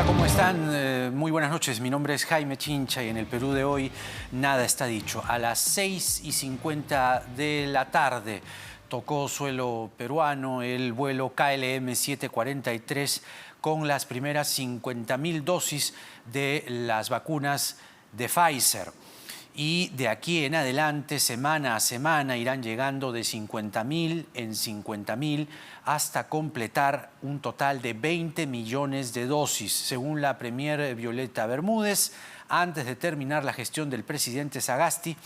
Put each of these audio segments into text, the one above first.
Hola, ¿cómo están? Muy buenas noches. Mi nombre es Jaime Chincha y en el Perú de hoy nada está dicho. A las 6:50 de la tarde tocó suelo peruano el vuelo KLM 743 con las primeras 50.000 dosis de las vacunas de Pfizer. Y de aquí en adelante, semana a semana, irán llegando de 50.000 en 50.000 hasta completar un total de 20 millones de dosis. Según la premier Violeta Bermúdez, antes de terminar la gestión del presidente Sagasti,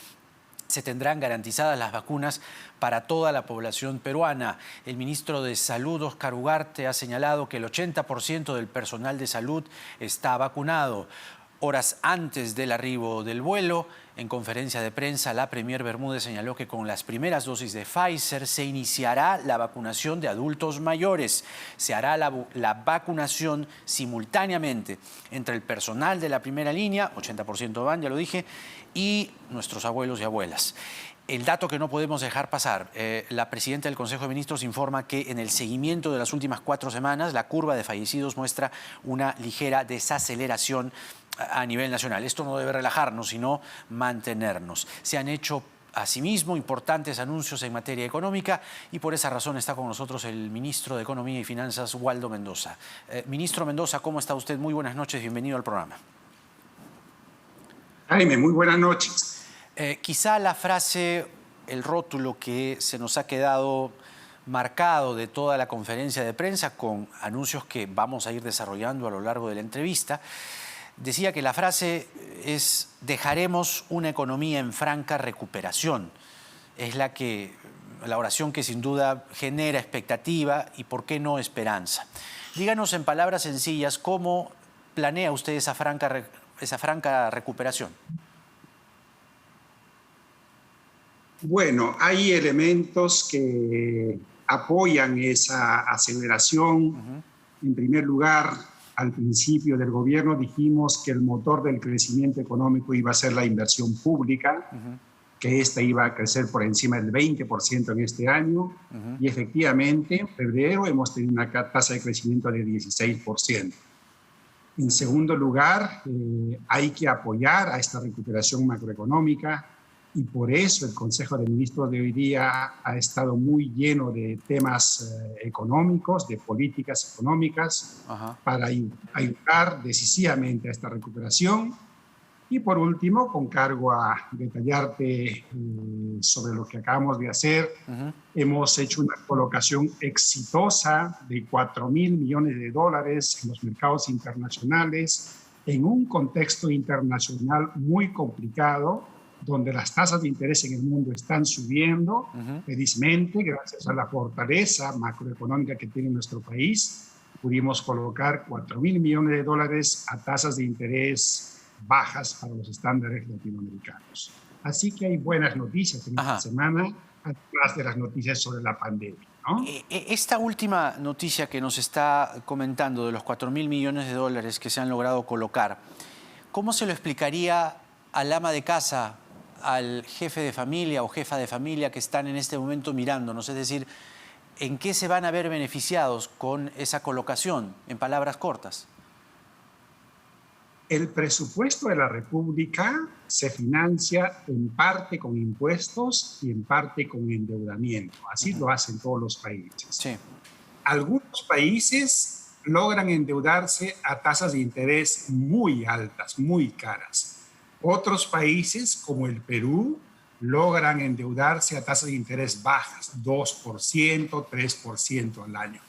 se tendrán garantizadas las vacunas para toda la población peruana. El ministro de Salud, Óscar Ugarte, ha señalado que el 80% del personal de salud está vacunado. Horas antes del arribo del vuelo, en conferencia de prensa, la premier Bermúdez señaló que con las primeras dosis de Pfizer se iniciará la vacunación de adultos mayores. Se hará la vacunación simultáneamente entre el personal de la primera línea, 80% van, ya lo dije, y nuestros abuelos y abuelas. El dato que no podemos dejar pasar, la presidenta del Consejo de Ministros informa que en el seguimiento de las últimas 4 semanas la curva de fallecidos muestra una ligera desaceleración a nivel nacional. Esto no debe relajarnos, sino mantenernos. Se han hecho asimismo importantes anuncios en materia económica y por esa razón está con nosotros el ministro de Economía y Finanzas, Waldo Mendoza. Ministro Mendoza, ¿cómo está usted? Muy buenas noches, bienvenido al programa. Jaime, muy buenas noches. Quizá la frase, el rótulo que se nos ha quedado marcado de toda la conferencia de prensa con anuncios que vamos a ir desarrollando a lo largo de la entrevista, decía que la frase es: dejaremos una economía en franca recuperación. Es la oración que sin duda genera expectativa y, ¿por qué no, esperanza? Díganos en palabras sencillas cómo planea usted esa franca recuperación. Bueno, hay elementos que apoyan esa aceleración. En primer lugar, al principio del gobierno dijimos que el motor del crecimiento económico iba a ser la inversión pública, que esta iba a crecer por encima del 20% en este año, y efectivamente en febrero hemos tenido una tasa de crecimiento de 16%. En segundo lugar, hay que apoyar a esta recuperación macroeconómica, y por eso el Consejo de Ministros de hoy día ha estado muy lleno de temas económicos, de políticas económicas, para ayudar decisivamente a esta recuperación. Y por último, con cargo a detallarte sobre lo que acabamos de hacer, hemos hecho una colocación exitosa de 4.000 millones de dólares en los mercados internacionales, en un contexto internacional muy complicado, donde las tasas de interés en el mundo están subiendo felizmente, gracias a la fortaleza macroeconómica que tiene nuestro país. Pudimos colocar 4.000 millones de dólares a tasas de interés bajas para los estándares latinoamericanos. Así que hay buenas noticias en esta semana, además de las noticias sobre la pandemia, ¿no? Esta última noticia que nos está comentando de los 4.000 millones de dólares que se han logrado colocar, ¿cómo se lo explicaría al ama de casa, al jefe de familia o jefa de familia que están en este momento mirándonos? Es decir, ¿en qué se van a ver beneficiados con esa colocación, en palabras cortas? El presupuesto de la República se financia en parte con impuestos y en parte con endeudamiento. Así lo hacen todos los países. Sí. Algunos países logran endeudarse a tasas de interés muy altas, muy caras. Otros países, como el Perú, logran endeudarse a tasas de interés bajas, 2%, 3% al año.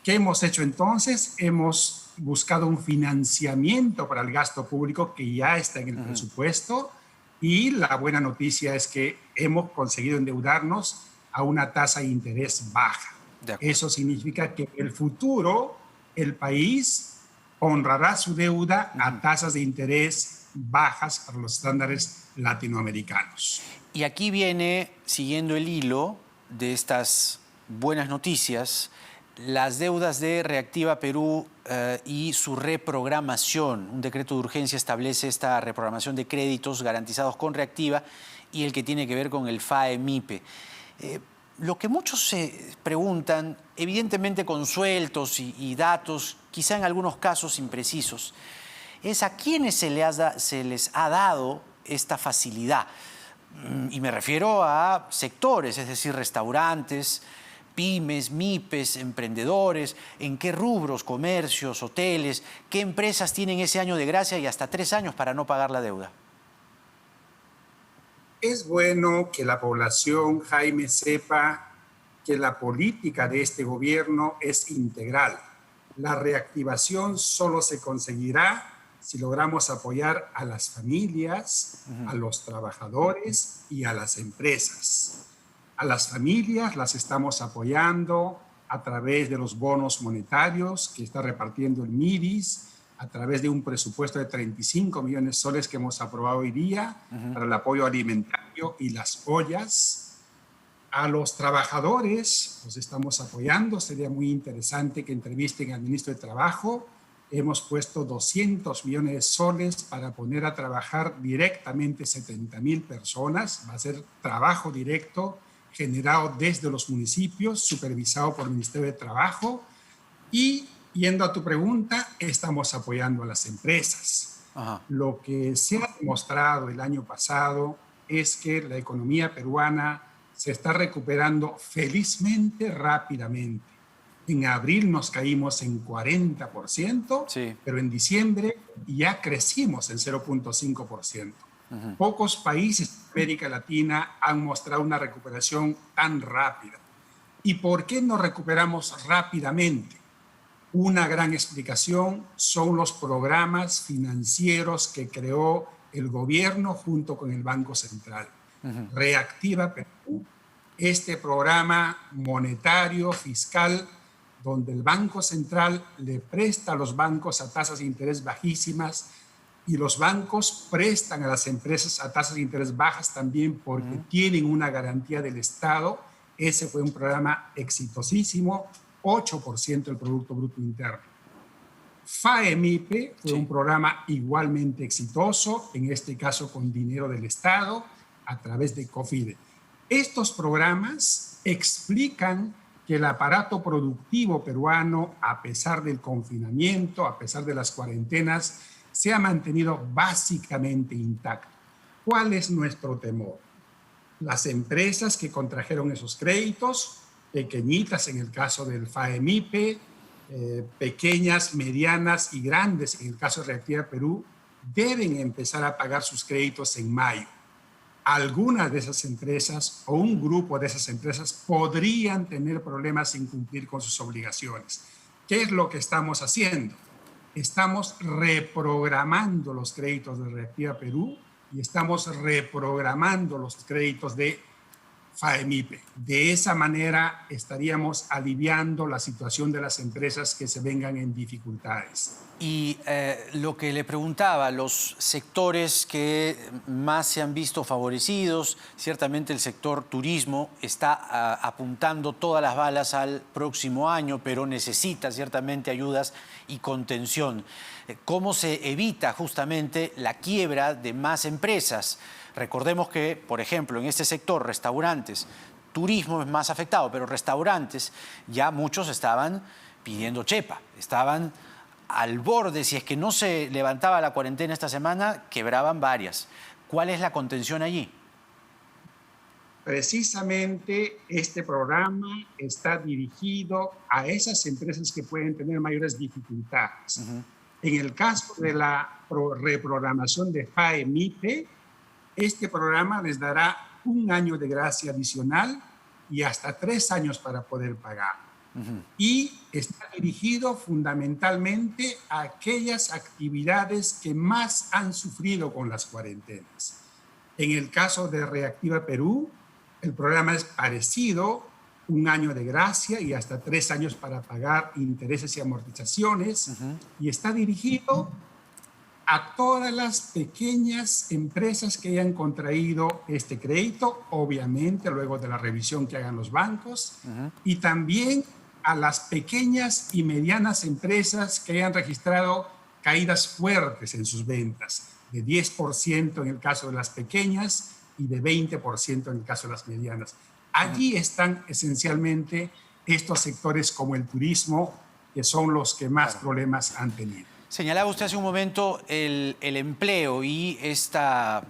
¿Qué hemos hecho entonces? Hemos buscado un financiamiento para el gasto público que ya está en el presupuesto, y la buena noticia es que hemos conseguido endeudarnos a una tasa de interés baja. Eso significa que en el futuro el país honrará su deuda a tasas de interés bajas para los estándares latinoamericanos. Y aquí viene, siguiendo el hilo de estas buenas noticias, las deudas de Reactiva Perú y su reprogramación. Un decreto de urgencia establece esta reprogramación de créditos garantizados con Reactiva y el que tiene que ver con el FAE-MIPE. Lo que muchos se preguntan, evidentemente con sueltos y datos, quizá en algunos casos imprecisos, es a quiénes se les ha dado esta facilidad. Y me refiero a sectores, es decir, restaurantes, pymes, MIPES, emprendedores, en qué rubros, comercios, hoteles, qué empresas tienen ese año de gracia y hasta 3 años para no pagar la deuda. Es bueno que la población, Jaime, sepa que la política de este gobierno es integral. La reactivación solo se conseguirá si logramos apoyar a las familias, a los trabajadores y a las empresas. A las familias las estamos apoyando a través de los bonos monetarios que está repartiendo el MIDIS, a través de un presupuesto de 35 millones de soles que hemos aprobado hoy día para el apoyo alimentario y las ollas. A los trabajadores los estamos apoyando. Sería muy interesante que entrevisten al ministro de Trabajo. Hemos puesto 200 millones de soles para poner a trabajar directamente 70,000 personas. Va a ser trabajo directo generado desde los municipios, supervisado por el Ministerio de Trabajo. Y, yendo a tu pregunta, estamos apoyando a las empresas. Ajá. Lo que se ha demostrado el año pasado es que la economía peruana se está recuperando felizmente rápidamente. En abril nos caímos en 40%, sí, pero en diciembre ya crecimos en 0.5%. Pocos países de América Latina han mostrado una recuperación tan rápida. ¿Y por qué nos recuperamos rápidamente? Una gran explicación son los programas financieros que creó el gobierno junto con el Banco Central. Reactiva Perú, este programa monetario, fiscal, donde el Banco Central le presta a los bancos a tasas de interés bajísimas y los bancos prestan a las empresas a tasas de interés bajas también porque tienen una garantía del Estado. Ese fue un programa exitosísimo, 8% del Producto Bruto Interno. FAEMIPE fue un programa igualmente exitoso, en este caso con dinero del Estado, a través de COFIDE. Estos programas explican que el aparato productivo peruano, a pesar del confinamiento, a pesar de las cuarentenas, se ha mantenido básicamente intacto. ¿Cuál es nuestro temor? Las empresas que contrajeron esos créditos, pequeñitas en el caso del FAEMIPE, pequeñas, medianas y grandes en el caso de Reactiva Perú, deben empezar a pagar sus créditos en mayo. Algunas de esas empresas o un grupo de esas empresas podrían tener problemas en cumplir con sus obligaciones. ¿Qué es lo que estamos haciendo? Estamos reprogramando los créditos de Reactiva Perú y estamos reprogramando los créditos de FAEMIPE. De esa manera estaríamos aliviando la situación de las empresas que se vengan en dificultades. Y lo que le preguntaba, los sectores que más se han visto favorecidos, ciertamente el sector turismo está apuntando todas las balas al próximo año, pero necesita ciertamente ayudas y contención. ¿Cómo se evita justamente la quiebra de más empresas? Recordemos que, por ejemplo, en este sector, restaurantes, turismo es más afectado, pero restaurantes ya muchos estaban pidiendo chepa, estaban al borde. Si es que no se levantaba la cuarentena esta semana, quebraban varias. ¿Cuál es la contención allí? Precisamente este programa está dirigido a esas empresas que pueden tener mayores dificultades. En el caso de la reprogramación de FAEMIPE, este programa les dará 1 año de gracia adicional y hasta 3 años para poder pagar. Y está dirigido fundamentalmente a aquellas actividades que más han sufrido con las cuarentenas. En el caso de Reactiva Perú, el programa es parecido, 1 año de gracia y hasta 3 años para pagar intereses y amortizaciones, y está dirigido a todas las pequeñas empresas que hayan contraído este crédito, obviamente luego de la revisión que hagan los bancos, y también a las pequeñas y medianas empresas que hayan registrado caídas fuertes en sus ventas, de 10% en el caso de las pequeñas y de 20% en el caso de las medianas. Allí están esencialmente estos sectores como el turismo, que son los que más problemas han tenido. Señalaba usted hace un momento el empleo y esta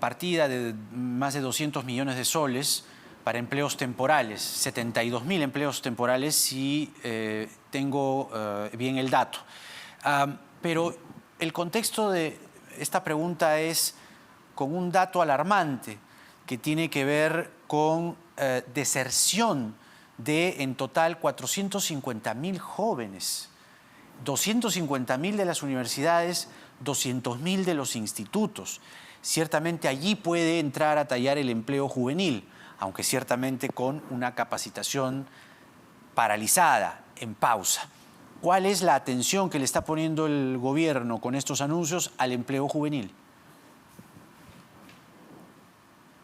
partida de más de 200 millones de soles para empleos temporales, 72.000 empleos temporales si tengo bien el dato. Pero el contexto de esta pregunta es con un dato alarmante que tiene que ver con deserción de en total 450.000 jóvenes. 250.000 de las universidades, 200.000 de los institutos. Ciertamente allí puede entrar a tallar el empleo juvenil, aunque ciertamente con una capacitación paralizada, en pausa. ¿Cuál es la atención que le está poniendo el gobierno con estos anuncios al empleo juvenil?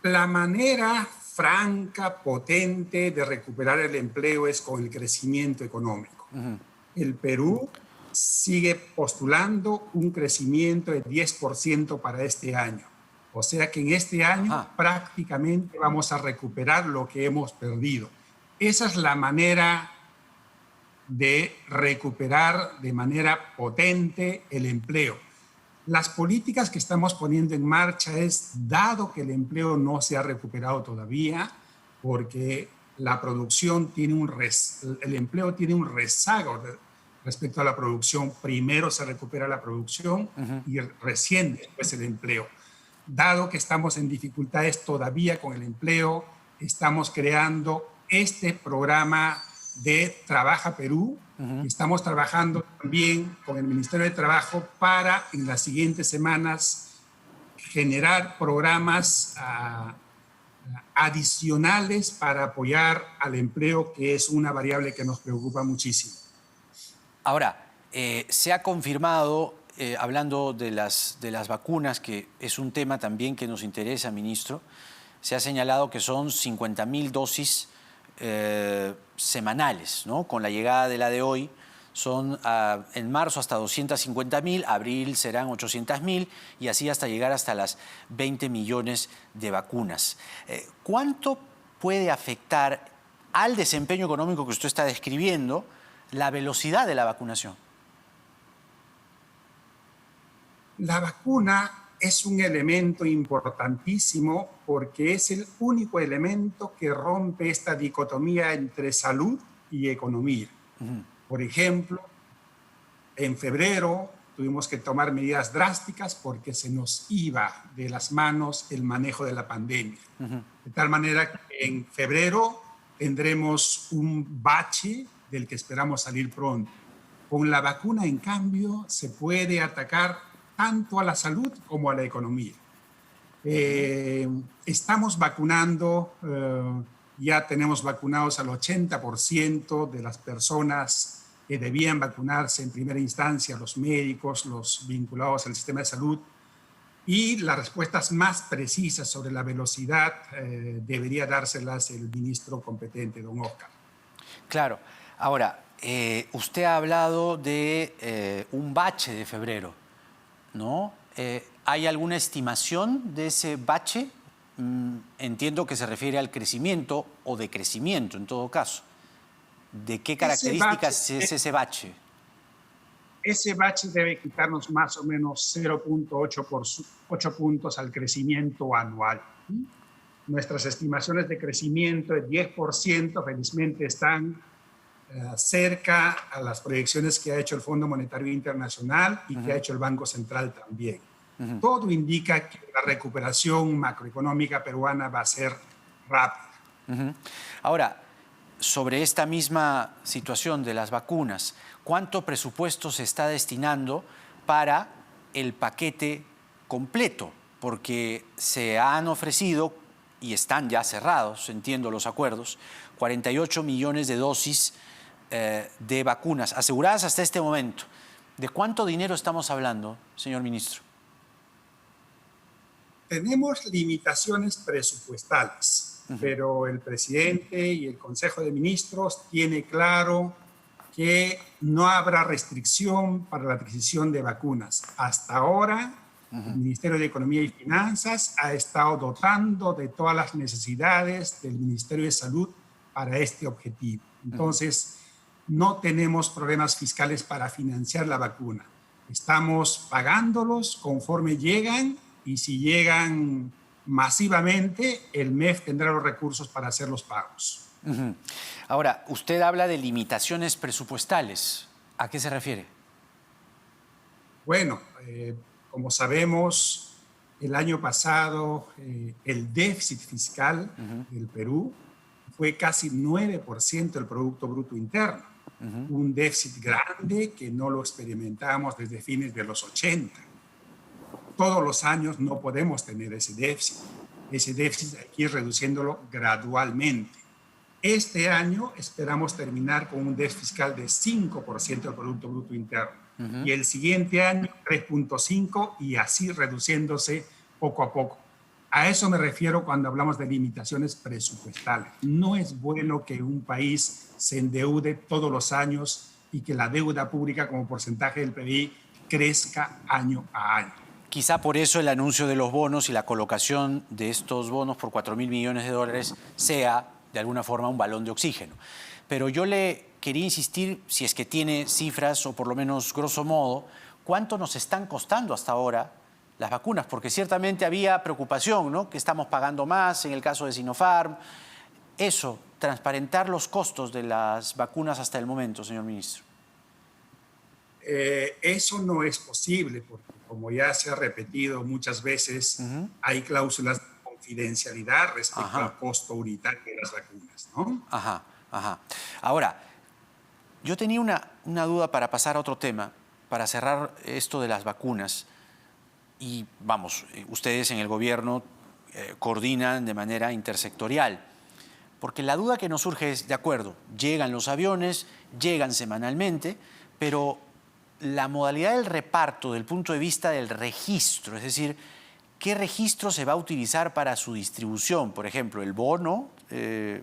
La manera franca, potente de recuperar el empleo es con el crecimiento económico. El Perú sigue postulando un crecimiento de 10% para este año. O sea que en este año prácticamente vamos a recuperar lo que hemos perdido. Esa es la manera de recuperar de manera potente el empleo. Las políticas que estamos poniendo en marcha es, dado que el empleo no se ha recuperado todavía, porque la producción tiene el empleo tiene un rezago respecto a la producción. Primero se recupera la producción y recién después el empleo. Dado que estamos en dificultades todavía con el empleo, estamos creando este programa de Trabaja Perú. Estamos trabajando también con el Ministerio de Trabajo para en las siguientes semanas generar programas adicionales para apoyar al empleo, que es una variable que nos preocupa muchísimo. Ahora, se ha confirmado, hablando de las vacunas, que es un tema también que nos interesa, ministro, se ha señalado que son 50.000 dosis semanales, ¿no? Con la llegada de la de hoy son en marzo hasta 250.000, abril serán 800.000 y así hasta llegar hasta las 20 millones de vacunas. ¿Cuánto puede afectar al desempeño económico que usted está describiendo la velocidad de la vacunación? La vacuna es un elemento importantísimo porque es el único elemento que rompe esta dicotomía entre salud y economía. Por ejemplo, en febrero tuvimos que tomar medidas drásticas porque se nos iba de las manos el manejo de la pandemia. De tal manera que en febrero tendremos un bache del que esperamos salir pronto. Con la vacuna, en cambio, se puede atacar tanto a la salud como a la economía. Estamos vacunando, ya tenemos vacunados al 80% de las personas que debían vacunarse en primera instancia, los médicos, los vinculados al sistema de salud, y las respuestas más precisas sobre la velocidad debería dárselas el ministro competente, don Oscar. Claro. Ahora, usted ha hablado de un bache de febrero, ¿no? ¿Hay alguna estimación de ese bache? Entiendo que se refiere al crecimiento o decrecimiento, en todo caso. ¿De qué características es ese bache? Ese bache debe quitarnos más o menos 0.8 puntos al crecimiento anual. Nuestras estimaciones de crecimiento de 10% felizmente están cerca a las proyecciones que ha hecho el Fondo Monetario Internacional y que ha hecho el Banco Central también. Todo indica que la recuperación macroeconómica peruana va a ser rápida. Ahora, sobre esta misma situación de las vacunas, ¿cuánto presupuesto se está destinando para el paquete completo? Porque se han ofrecido, y están ya cerrados, entiendo los acuerdos, 48 millones de dosis de vacunas aseguradas hasta este momento. ¿De cuánto dinero estamos hablando, señor ministro? Tenemos limitaciones presupuestales, pero el presidente y el Consejo de Ministros tiene claro que no habrá restricción para la adquisición de vacunas. Hasta ahora El Ministerio de Economía y Finanzas ha estado dotando de todas las necesidades del Ministerio de Salud para este objetivo. Entonces, no tenemos problemas fiscales para financiar la vacuna. Estamos pagándolos conforme llegan y si llegan masivamente, el MEF tendrá los recursos para hacer los pagos. Ahora, usted habla de limitaciones presupuestales. ¿A qué se refiere? Bueno, como sabemos, el año pasado el déficit fiscal del Perú fue casi 9% del Producto Bruto Interno. Un déficit grande que no lo experimentamos desde fines de los 80. Todos los años no podemos tener ese déficit. Ese déficit hay que ir reduciéndolo gradualmente. Este año esperamos terminar con un déficit fiscal de 5% del Producto Bruto Interno. Y el siguiente año 3.5% y así reduciéndose poco a poco. A eso me refiero cuando hablamos de limitaciones presupuestales. No es bueno que un país se endeude todos los años y que la deuda pública como porcentaje del PIB crezca año a año. Quizá por eso el anuncio de los bonos y la colocación de estos bonos por 4.000 millones de dólares sea, de alguna forma, un balón de oxígeno. Pero yo le quería insistir, si es que tiene cifras o por lo menos grosso modo, ¿cuánto nos están costando hasta ahora las vacunas? Porque ciertamente había preocupación, ¿no? Que estamos pagando más en el caso de Sinopharm. Eso, transparentar los costos de las vacunas hasta el momento, señor ministro. Eso no es posible porque, como ya se ha repetido muchas veces, hay cláusulas de confidencialidad respecto al costo unitario de las vacunas, ¿no? Ahora, yo tenía una duda para pasar a otro tema, para cerrar esto de las vacunas. Y vamos, ustedes en el gobierno coordinan de manera intersectorial. Porque la duda que nos surge es, de acuerdo, llegan los aviones, llegan semanalmente, pero la modalidad del reparto del punto de vista del registro, es decir, ¿qué registro se va a utilizar para su distribución? Por ejemplo, el bono, el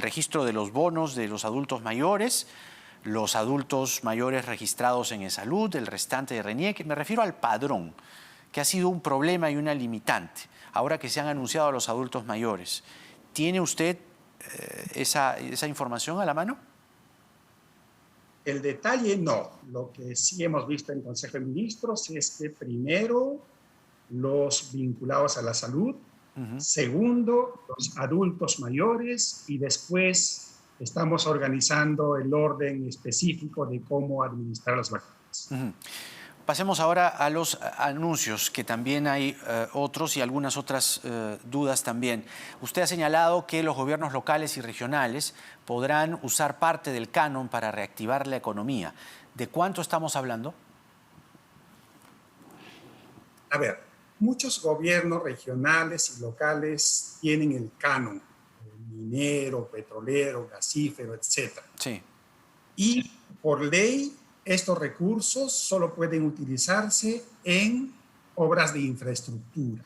registro de los bonos de los adultos mayores registrados en eSalud, el restante de RENIEC. Me refiero al padrón, que ha sido un problema y una limitante, ahora que se han anunciado a los adultos mayores. ¿Tiene usted esa información a la mano? El detalle no. Lo que sí hemos visto en Consejo de Ministros es que primero los vinculados a la salud, segundo los adultos mayores y después estamos organizando el orden específico de cómo administrar las vacunas. Pasemos ahora a los anuncios, que también hay otros y algunas otras dudas también. Usted ha señalado que los gobiernos locales y regionales podrán usar parte del canon para reactivar la economía. ¿De cuánto estamos hablando? A ver, muchos gobiernos regionales y locales tienen el canon, minero, petrolero, gasífero, etc. Sí. Y por ley, estos recursos solo pueden utilizarse en obras de infraestructura.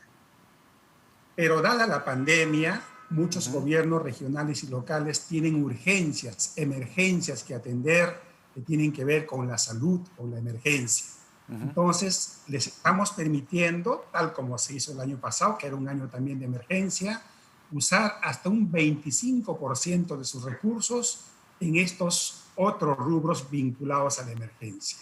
Pero dada la pandemia, muchos gobiernos regionales y locales tienen urgencias, emergencias que atender, que tienen que ver con la salud, con la emergencia. Entonces, les estamos permitiendo, tal como se hizo el año pasado, que era un año también de emergencia, usar hasta un 25% de sus recursos en estos otros rubros vinculados a la emergencia.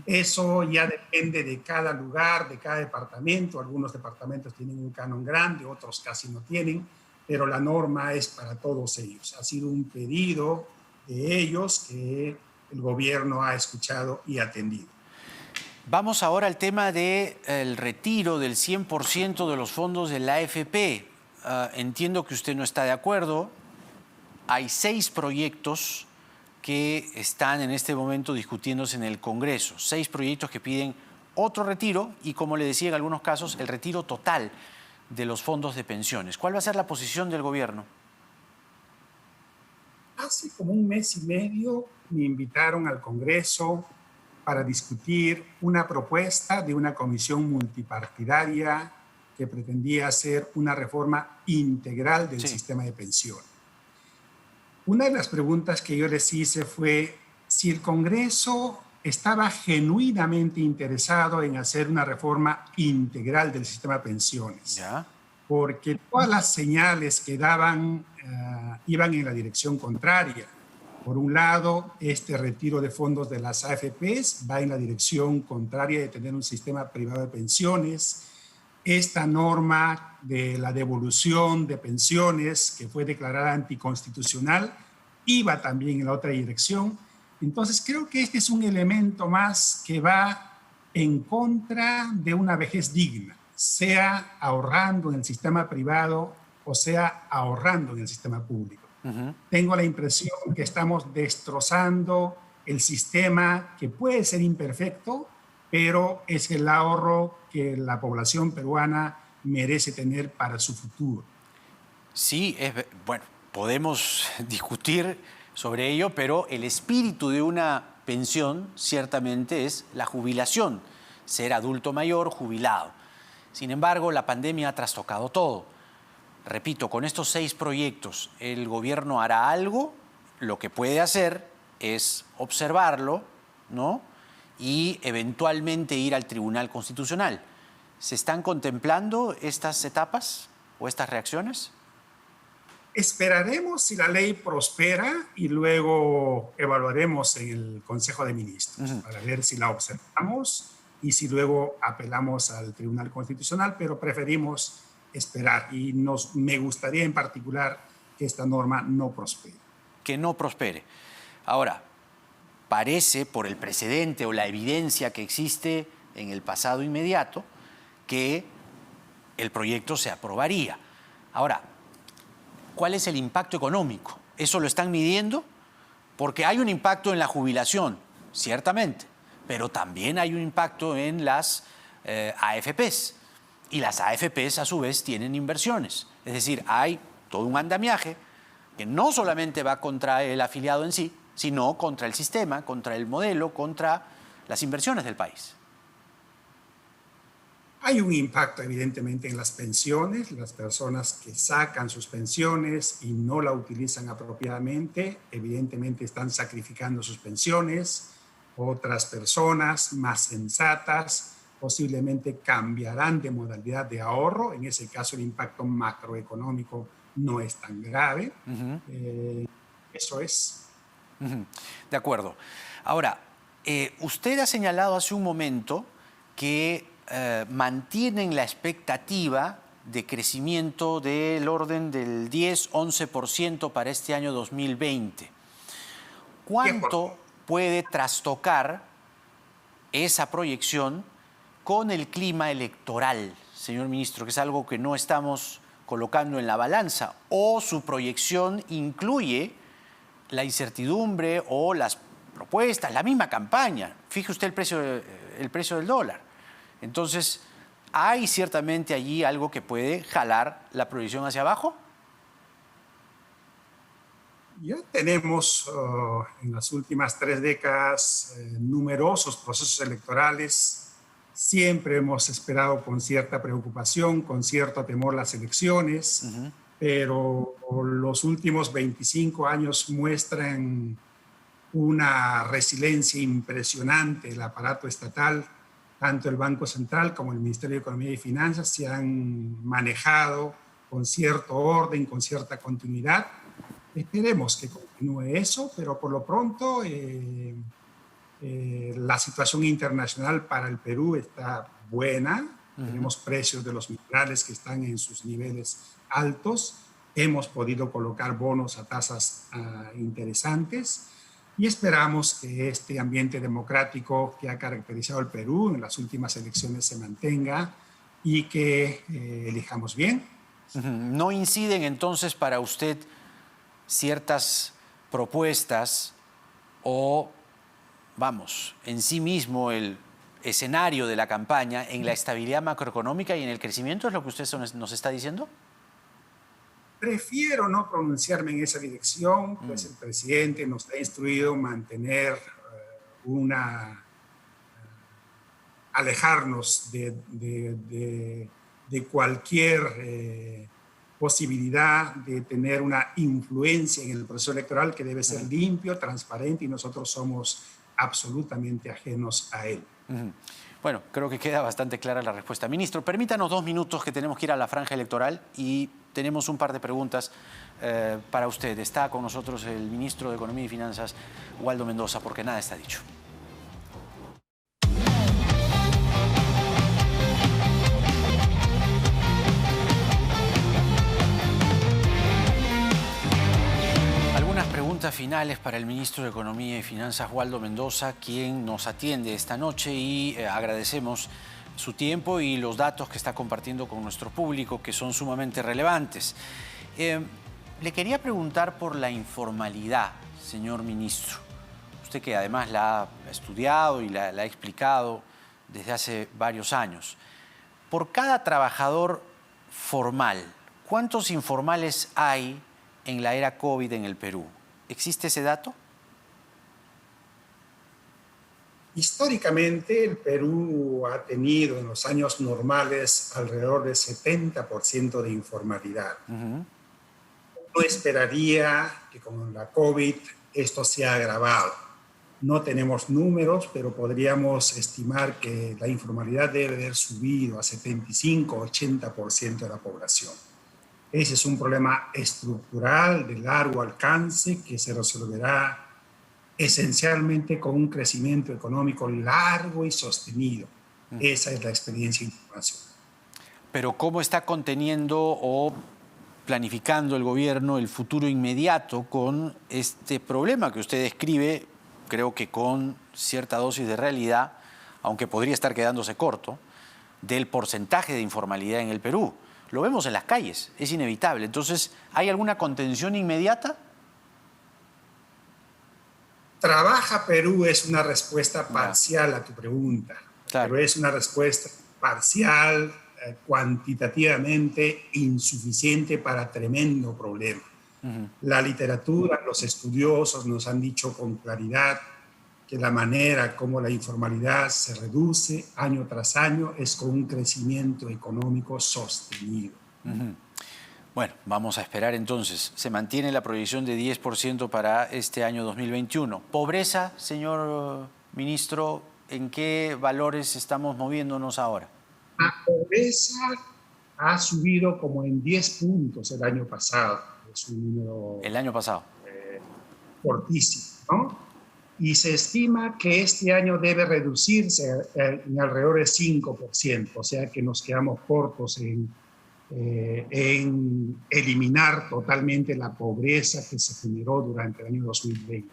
Eso ya depende de cada lugar, de cada departamento. Algunos departamentos tienen un canon grande, otros casi no tienen, pero la norma es para todos ellos. Ha sido un pedido de ellos que el gobierno ha escuchado y atendido. Vamos ahora al tema del retiro del 100% de los fondos de la AFP. Entiendo que usted no está de acuerdo. Hay 6 proyectos que están en este momento discutiéndose en el Congreso. 6 proyectos que piden otro retiro y, como le decía en algunos casos, el retiro total de los fondos de pensiones. ¿Cuál va a ser la posición del gobierno? Hace como un mes y medio me invitaron al Congreso para discutir una propuesta de una comisión multipartidaria que pretendía hacer una reforma integral del sistema de pensiones. Una de las preguntas que yo les hice fue si el Congreso estaba genuinamente interesado en hacer una reforma integral del sistema de pensiones, ¿Ya? porque todas las señales que daban iban en la dirección contraria. Por un lado, este retiro de fondos de las AFPs va en la dirección contraria de tener un sistema privado de pensiones. Esta norma de la devolución de pensiones, que fue declarada anticonstitucional, iba también en la otra dirección. Entonces, creo que este es un elemento más que va en contra de una vejez digna, sea ahorrando en el sistema privado o sea ahorrando en el sistema público. Tengo la impresión que estamos destrozando el sistema que puede ser imperfecto, pero es el ahorro que la población peruana merece tener para su futuro. Sí, bueno, podemos discutir sobre ello, pero el espíritu de una pensión ciertamente es la jubilación, ser adulto mayor jubilado. Sin embargo, la pandemia ha trastocado todo. Repito, con estos 6 proyectos, ¿el gobierno hará algo? Lo que puede hacer es observarlo, ¿no? Y eventualmente ir al Tribunal Constitucional. ¿Se están contemplando estas etapas o estas reacciones? Esperaremos si la ley prospera y luego evaluaremos en el Consejo de Ministros para ver si la observamos y si luego apelamos al Tribunal Constitucional, pero preferimos esperar y me gustaría en particular que esta norma no prospere. Que no prospere. Ahora, parece, por el precedente o la evidencia que existe en el pasado inmediato, que el proyecto se aprobaría. Ahora, ¿cuál es el impacto económico? ¿Eso lo están midiendo? Porque hay un impacto en la jubilación, ciertamente, pero también hay un impacto en las AFPs. Y las AFPs, a su vez, tienen inversiones. Es decir, hay todo un andamiaje que no solamente va contra el afiliado en sí, sino contra el sistema, contra el modelo, contra las inversiones del país. Hay un impacto evidentemente en las pensiones, las personas que sacan sus pensiones y no la utilizan apropiadamente, evidentemente están sacrificando sus pensiones. Otras personas más sensatas posiblemente cambiarán de modalidad de ahorro, en ese caso el impacto macroeconómico no es tan grave. Eso es. De acuerdo. Ahora, usted ha señalado hace un momento que mantienen la expectativa de crecimiento del orden del 10-11% para este año 2020. ¿Cuánto puede trastocar esa proyección con el clima electoral, señor ministro, que es algo que no estamos colocando en la balanza? ¿O su proyección incluye la incertidumbre o las propuestas, la misma campaña? Fije usted el precio del dólar. Entonces, ¿hay ciertamente allí algo que puede jalar la proyección hacia abajo? Ya tenemos en las últimas 3 décadas numerosos procesos electorales. Siempre hemos esperado con cierta preocupación, con cierto temor las elecciones, pero los últimos 25 años muestran una resiliencia impresionante. El aparato estatal, tanto el Banco Central como el Ministerio de Economía y Finanzas, se han manejado con cierto orden, con cierta continuidad. Esperemos que continúe eso, pero por lo pronto la situación internacional para el Perú está buena. Tenemos precios de los minerales que están en sus niveles altos. Hemos podido colocar bonos a tasas interesantes y esperamos que este ambiente democrático que ha caracterizado el Perú en las últimas elecciones se mantenga y que elijamos bien. ¿No inciden entonces para usted ciertas propuestas o, vamos, en sí mismo el escenario de la campaña en la estabilidad macroeconómica y en el crecimiento? ¿Es lo que usted nos está diciendo? Prefiero no pronunciarme en esa dirección, pues el presidente nos ha instruido mantener alejarnos de cualquier posibilidad de tener una influencia en el proceso electoral que debe ser limpio, transparente, y nosotros somos absolutamente ajenos a él. Bueno, creo que queda bastante clara la respuesta. Ministro, permítanos 2 minutos que tenemos que ir a la franja electoral y tenemos un par de preguntas para usted. Está con nosotros el ministro de Economía y Finanzas, Waldo Mendoza, porque nada está dicho. Preguntas finales para el ministro de Economía y Finanzas, Waldo Mendoza, quien nos atiende esta noche, y agradecemos su tiempo y los datos que está compartiendo con nuestro público, que son sumamente relevantes. Le quería preguntar por la informalidad, señor ministro. Usted, que además la ha estudiado y la ha explicado desde hace varios años. Por cada trabajador formal, ¿cuántos informales hay en la era COVID en el Perú? ¿Existe ese dato? Históricamente, el Perú ha tenido en los años normales alrededor del 70% de informalidad. No esperaría que con la COVID esto se ha agravado. No tenemos números, pero podríamos estimar que la informalidad debe haber subido a 75-80% de la población. Ese es un problema estructural de largo alcance que se resolverá esencialmente con un crecimiento económico largo y sostenido. Esa es la experiencia internacional. Pero ¿cómo está conteniendo o planificando el gobierno el futuro inmediato con este problema que usted describe, creo que con cierta dosis de realidad, aunque podría estar quedándose corto, del porcentaje de informalidad en el Perú? Lo vemos en las calles, es inevitable. Entonces, ¿hay alguna contención inmediata? Trabaja Perú es una respuesta parcial a tu pregunta, claro. Pero es una respuesta parcial, cuantitativamente insuficiente para tremendo problema. La literatura, los estudiosos nos han dicho con claridad que la manera como la informalidad se reduce año tras año es con un crecimiento económico sostenido. Bueno, vamos a esperar entonces. Se mantiene la proyección de 10% para este año 2021. Pobreza, señor ministro, ¿en qué valores estamos moviéndonos ahora? La pobreza ha subido como en 10 puntos el año pasado. Es un número... El año pasado. Fortísimo, ¿no? Y se estima que este año debe reducirse en alrededor del 5%, o sea que nos quedamos cortos en eliminar totalmente la pobreza que se generó durante el año 2020.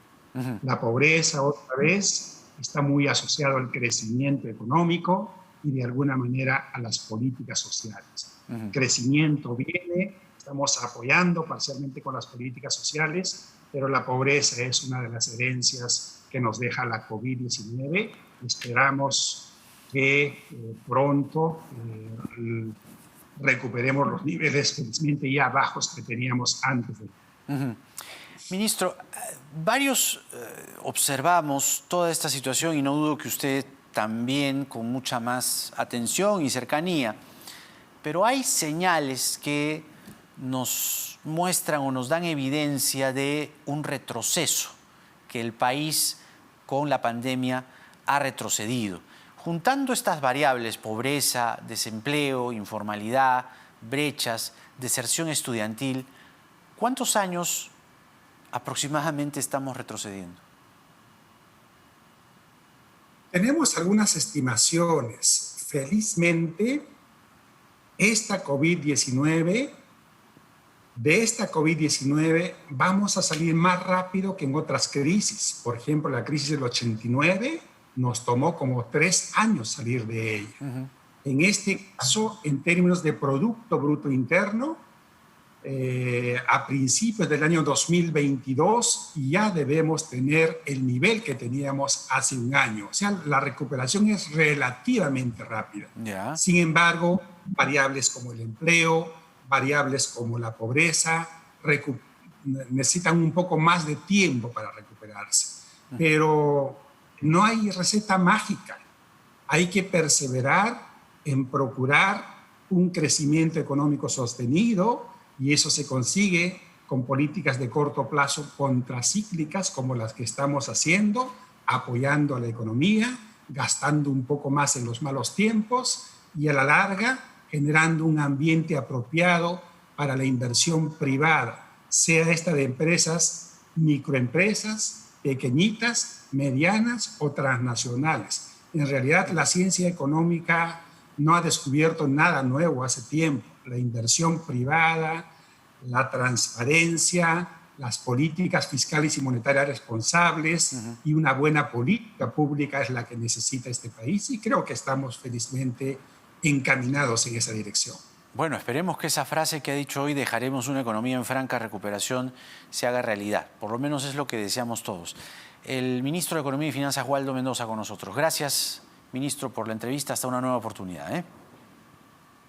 La pobreza, otra vez, está muy asociada al crecimiento económico y de alguna manera a las políticas sociales. Crecimiento viene, estamos apoyando parcialmente con las políticas sociales, pero la pobreza es una de las herencias que nos deja la COVID-19. Esperamos que pronto recuperemos los niveles felizmente ya bajos que teníamos antes de... Ministro, varios observamos toda esta situación y no dudo que usted también con mucha más atención y cercanía, pero hay señales que nos muestran o nos dan evidencia de un retroceso, que el país con la pandemia ha retrocedido. Juntando estas variables, pobreza, desempleo, informalidad, brechas, deserción estudiantil, ¿cuántos años aproximadamente estamos retrocediendo? Tenemos algunas estimaciones. Felizmente, de esta COVID-19 vamos a salir más rápido que en otras crisis. Por ejemplo, la crisis del 89 nos tomó como 3 años salir de ella. En este caso, en términos de Producto Bruto Interno, a principios del año 2022 ya debemos tener el nivel que teníamos hace un año. O sea, la recuperación es relativamente rápida. Sin embargo, variables como el empleo, variables como la pobreza, necesitan un poco más de tiempo para recuperarse. Pero no hay receta mágica. Hay que perseverar en procurar un crecimiento económico sostenido, y eso se consigue con políticas de corto plazo contracíclicas como las que estamos haciendo, apoyando a la economía, gastando un poco más en los malos tiempos y a la larga generando un ambiente apropiado para la inversión privada, sea esta de empresas, microempresas, pequeñitas, medianas o transnacionales. En realidad, la ciencia económica no ha descubierto nada nuevo hace tiempo. La inversión privada, la transparencia, las políticas fiscales y monetarias responsables y una buena política pública es la que necesita este país, y creo que estamos felizmente encaminados en esa dirección. Bueno, esperemos que esa frase que ha dicho hoy, dejaremos una economía en franca recuperación, se haga realidad. Por lo menos es lo que deseamos todos. El ministro de Economía y Finanzas, Waldo Mendoza, con nosotros. Gracias, ministro, por la entrevista. Hasta una nueva oportunidad.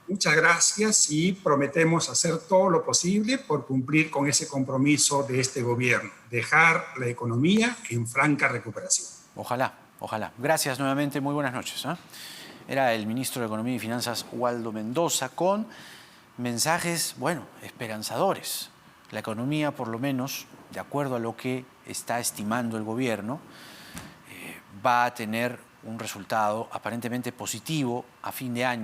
Muchas gracias y prometemos hacer todo lo posible por cumplir con ese compromiso de este gobierno, dejar la economía en franca recuperación. Ojalá, ojalá. Gracias nuevamente, muy buenas noches. Era el ministro de Economía y Finanzas, Waldo Mendoza, con mensajes, bueno, esperanzadores. La economía, por lo menos, de acuerdo a lo que está estimando el gobierno, va a tener un resultado aparentemente positivo a fin de año.